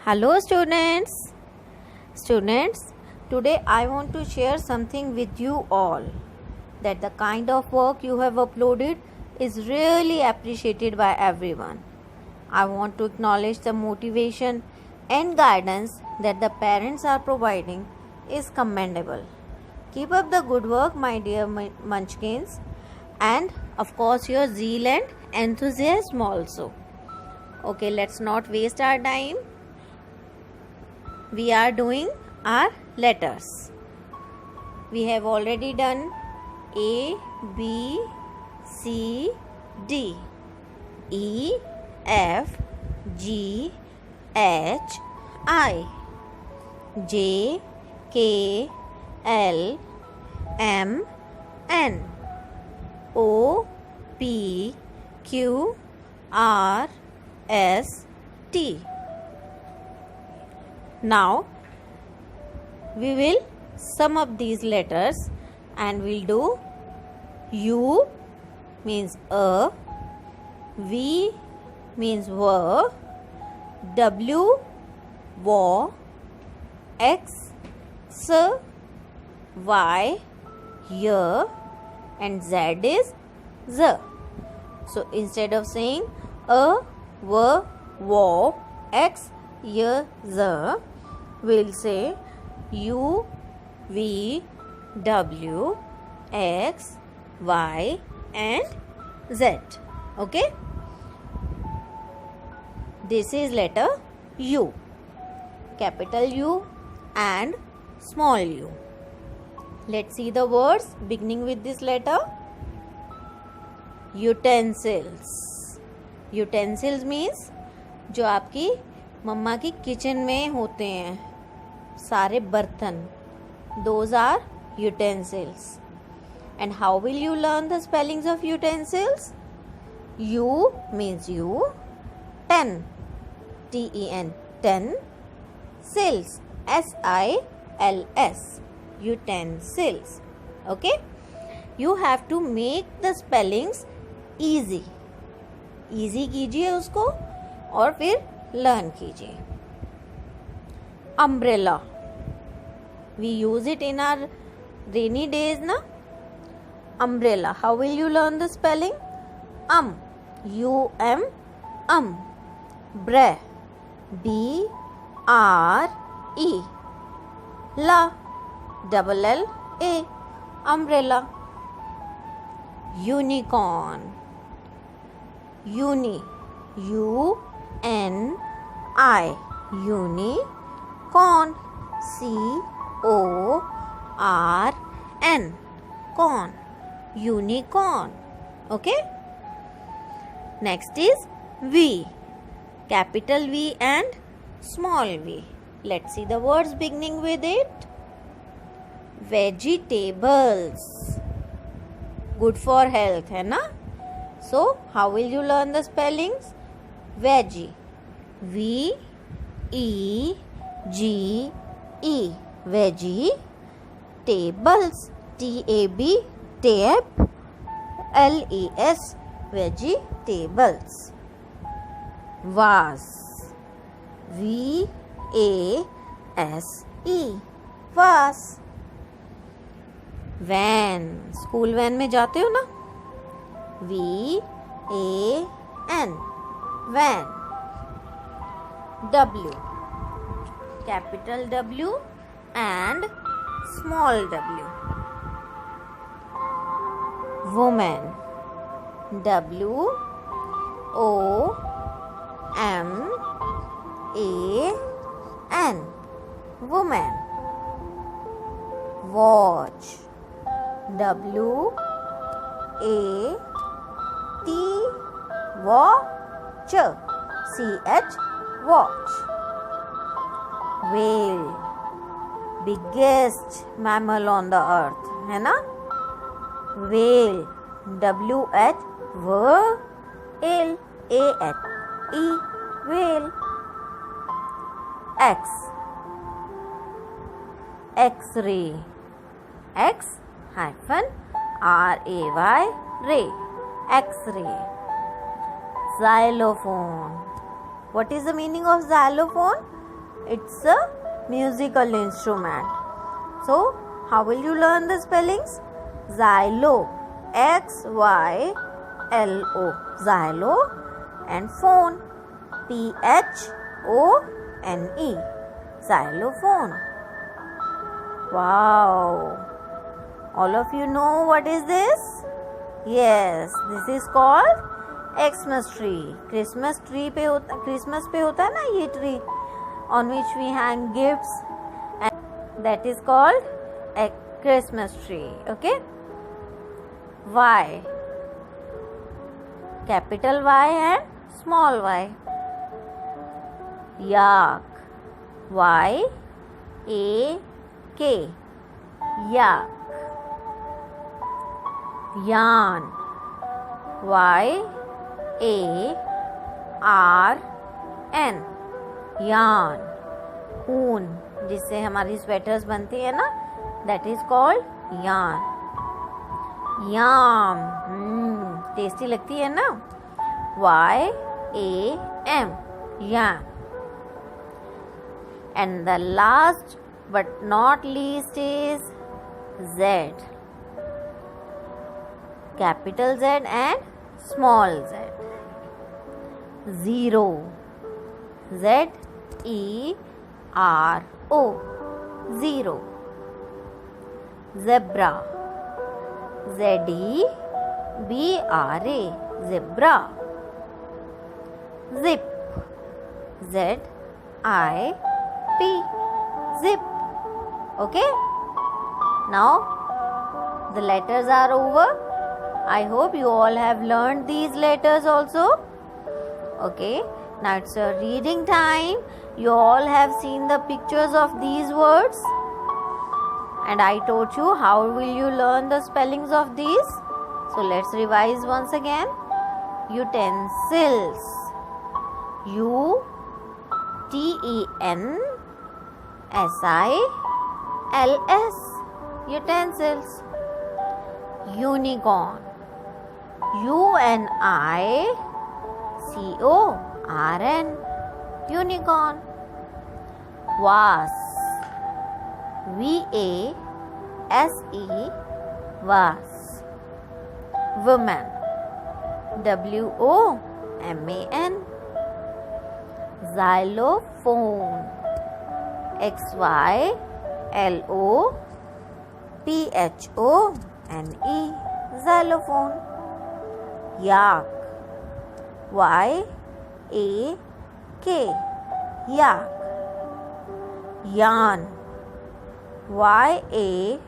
Hello students. Today I want to share something with you all that the kind of work you have uploaded is really appreciated by everyone. I want to acknowledge the motivation and guidance that the parents are providing is commendable. Keep up the good work, my dear munchkins, and of course your zeal and enthusiasm also. Okay, let's not waste our time. We are doing our letters. We have already done A, B, C, D, E, F, G, H, I, J, K, L, M, N, O, P, Q, R, S, T. Now we will sum up these letters and we'll do U means A, V means V, W, W, X, S, Y, Y, and Z is Z. So instead of saying A, V, W, X, Y, Z, we'll say U, V, W, X, Y, and Z. Okay? This is letter U. Capital U and small u. Let's see the words beginning with this letter. Utensils. Utensils means जो आपकी मम्मा की kitchen में होते हैं सारे बर्तन. Those are utensils. And how will you learn the spellings of utensils? U means U. Ten. T-E-N. Ten. Sils. S-I-L-S. Utensils. Okay? You have to make the spellings easy. Easy कीजिए उसको और फिर learn कीजिए. Umbrella. We use it in our rainy days, na? Umbrella. How will you learn the spelling? U-M, Bre. B-R-E. La. Double L-A. Umbrella. Unicorn. Uni. U-N-I. Unicorn. C-O-R-N. Corn. Unicorn. Okay? Next is V. Capital V and small v. Let's see the words beginning with it. Vegetables. Good for health, है ना? So, how will you learn the spellings? Veggie. V-E-G-E. Veggie. Tables. T-A-B. Tab. L-E-S. Vegetables. Vase. V-A-S-E. Vase. Van. School van में जाते हो ना? V-A-N. Van. W. Capital W and small w. Woman. W-O-M-A-N. Woman. Watch. W-A-T-Watch. C-H. Watch. Whale. Biggest mammal on the earth, है ना? Whale. W-H. A-L-E. Whale. X. X-ray. X hyphen R-A-Y. Ray. X-ray. Xylophone. What is the meaning of xylophone? It's a musical instrument. So, how will you learn the spellings? Xylo, X-Y-L-O, xylo, and phone, P-H-O-N-E, xylophone. Wow! All of you know what is this? Yes, this is called Xmas tree. Christmas पे होता है ना ये tree on which we hang gifts, and that is called a Christmas tree. Okay? Y, capital Y and small y. Yak, Y-A-K, yak. Yarn, Y-A-R-N, yarn. ऊन जिससे हमारी sweaters बनती है ना, that is called yarn. Yam, tasty लगती है ना, Y-A-M, yam. And the last but not least is Z, capital Z and small z. Zero, Z-E-R-O, zero. Zebra, Z-E-B-R-A, zebra. Zip, Z-I-P, zip. Okay? Now the letters are over. I hope you all have learned these letters also. Okay, now it's a reading time. You all have seen the pictures of these words, and I taught you how will you learn the spellings of these. So let's revise once again. Utensils, U-T-E-N-S-I-L-S, utensils. Unicorn, U-N-I-C-O-R-N, unicorn. Vase, V-A-S-E, vase. Woman, W-O-M-A-N. Xylophone, X-Y-L-O-P-H-O-N-E, xylophone. Yak, Y-A-K, yak. Yarn, Y-A-R-N,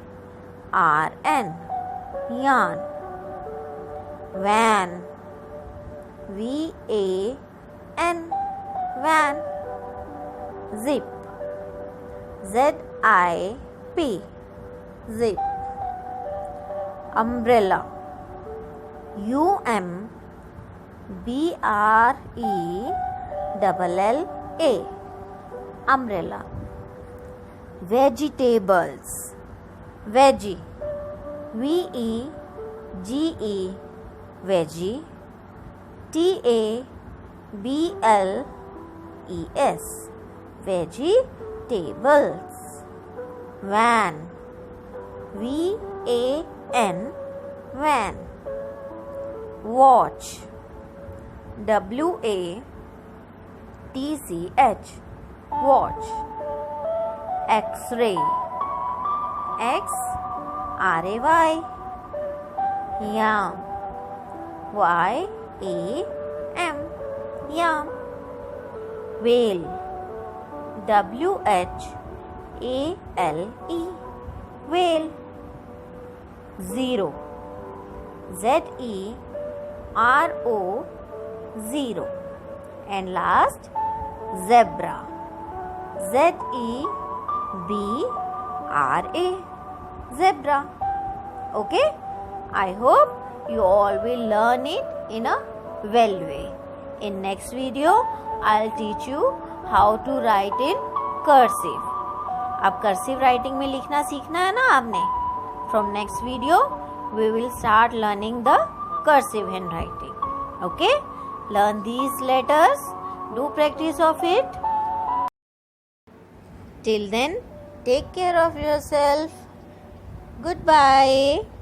yarn. Van, V-A-N, van. Zip, Z-I-P, zip. Umbrella, U-M-B-R-E-L-L-A, umbrella. Vegetables, veggie, V-E-G-E, veggie. T-A-B-L-E-S, vegetables. Van, V-A-N, van. Watch, W-A-T-C-H, watch. X-ray, X-R-A-Y, yam, Y-A-M, yam. Whale, W-H-A-L-E, whale. Zero, Z-E-R-O, zero. And last, zebra, Z-E-B-R-A, zebra. Okay? I hope you all will learn it in a well way. In next video, I'll teach you how to write in cursive. अब cursive writing में लिखना सीखना है ना आपने. From next video, we will start learning the cursive handwriting. Okay? Learn these letters. Do practice of it. Till then, take care of yourself. Goodbye.